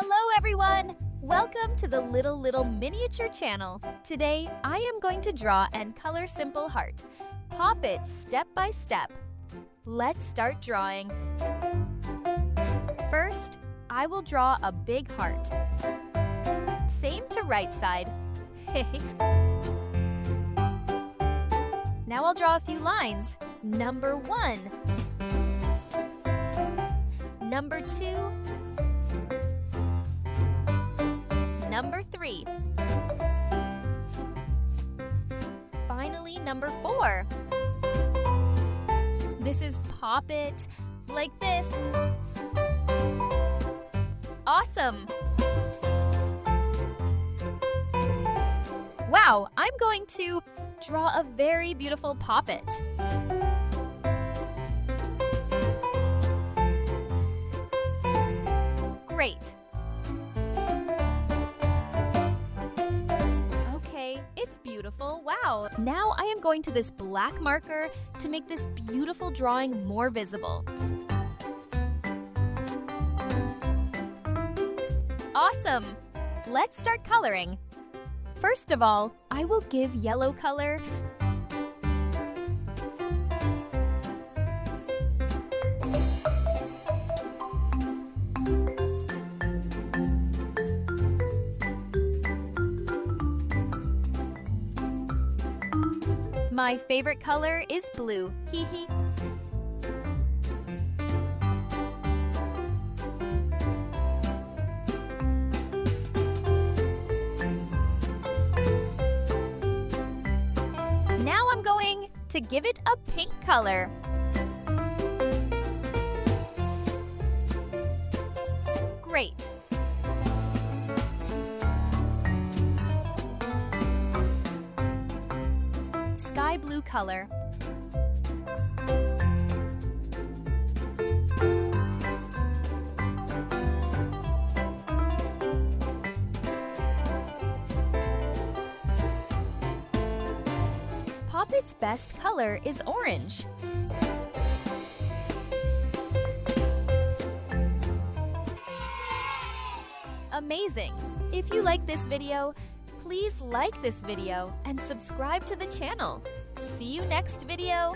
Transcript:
Hello everyone! Welcome to the Little Miniature channel. Today, I am going to draw and color Simple Heart. Pop it step by step. Let's start drawing. First, I will draw a big heart. Same to right side. Now I'll draw a few lines. Number 1. Number 2. Number 3. Finally, number 4. This is pop it, like this. Awesome! Wow, I'm going to draw a very beautiful poppet. Great! Okay, it's beautiful, wow! Now I am going to this black marker to make this beautiful drawing more visible. Awesome! Let's start coloring. First of all, I will give yellow color. My favorite color is blue. Hee hee. Now I'm going to give it a pink color. Great. Sky blue color. Poppet's best color is orange. Amazing! If you like this video, please like this video and subscribe to the channel. See you next video!